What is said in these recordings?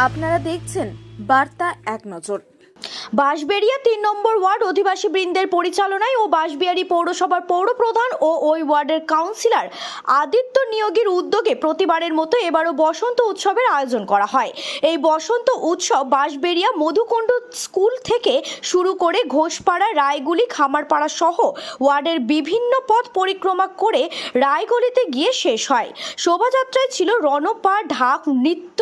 আপনারা দেখছেন বার্তা এক নজর। বাঁশবেড়িয়া ৩ নম্বর ওয়ার্ড অধিবাসী বৃন্দের পরিচালনায় ও বাঁশবিহারী পৌরসভার পৌরপ্রধান ও ওই ওয়ার্ডের কাউন্সিলর আদিত্য নিয়োগীর উদ্যোগে প্রতিবারের মতো এবারও বসন্ত উৎসবের আয়োজন করা হয়। এই বসন্ত উৎসব বাঁশবেড়িয়া মধুকুণ্ড স্কুল থেকে শুরু করে ঘোষপাড়া, রায়গুলি, খামারপাড়া সহ ওয়ার্ডের বিভিন্ন পথ পরিক্রমা করে রায়গলিতে গিয়ে শেষ হয়। শোভাযাত্রায় ছিল রণপা, ঢাক, নৃত্য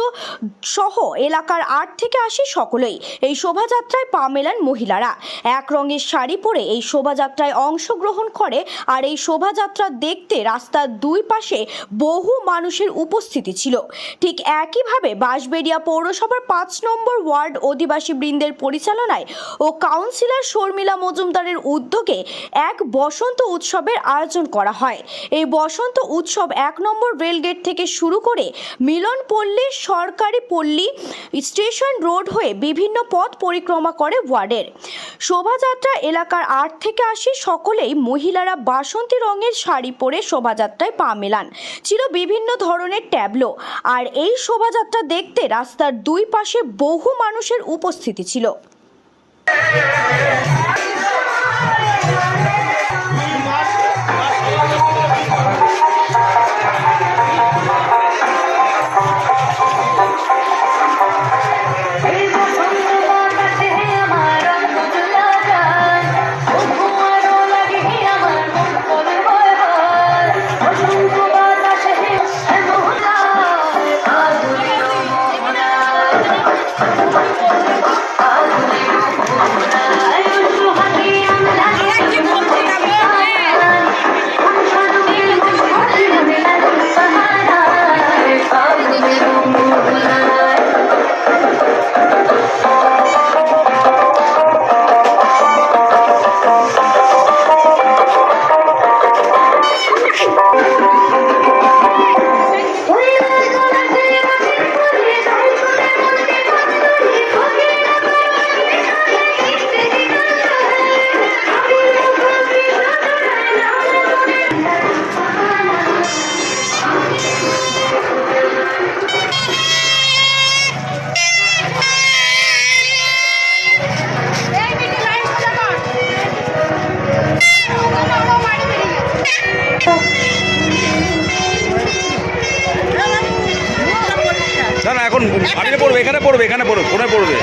সহ এলাকার ৮ থেকে ৮০ সকলেই। এই শোভাযাত্রায় পা মেলান মহিলারা। এক রঙের শাড়ি পরে এই শোভাযাত্রায় অংশগ্রহণ করে। আর এই শোভাযাত্রা দেখতে রাস্তার দুই পাশে বহু মানুষের উপস্থিতি ছিল। ঠিক একইভাবে বাঁশবেড়িয়া পৌরসভার ৫ নম্বর ওয়ার্ড অধিবাসী বৃন্দের পরিচালনায় ও কাউন্সিলর শর্মিলা মজুমদারের উদ্যোগে এক বসন্ত উৎসবের আয়োজন করা হয়। এই বসন্ত উৎসব ১ নম্বর রেলগেট থেকে শুরু করে মিলনপল্লী, সরকারি পল্লী, স্টেশন রোড হয়ে বিভিন্ন পথ পরিক্রমা করে ওয়ার্ডের। শোভাযাত্রা এলাকার ৮ থেকে ৮০ সকলেই মহিলারা বাসন্তী রঙের শাড়ি পরে শোভাযাত্রায় পা মেলান। ছিল বিভিন্ন ধরনের ট্যাবলো। আর এই শোভাযাত্রা দেখতে রাস্তার দুই পাশে বহু মানুষের উপস্থিতি ছিল। না এখন বাড়িতে পড়বে, এখানে পড়বে, কোথায় পড়বে?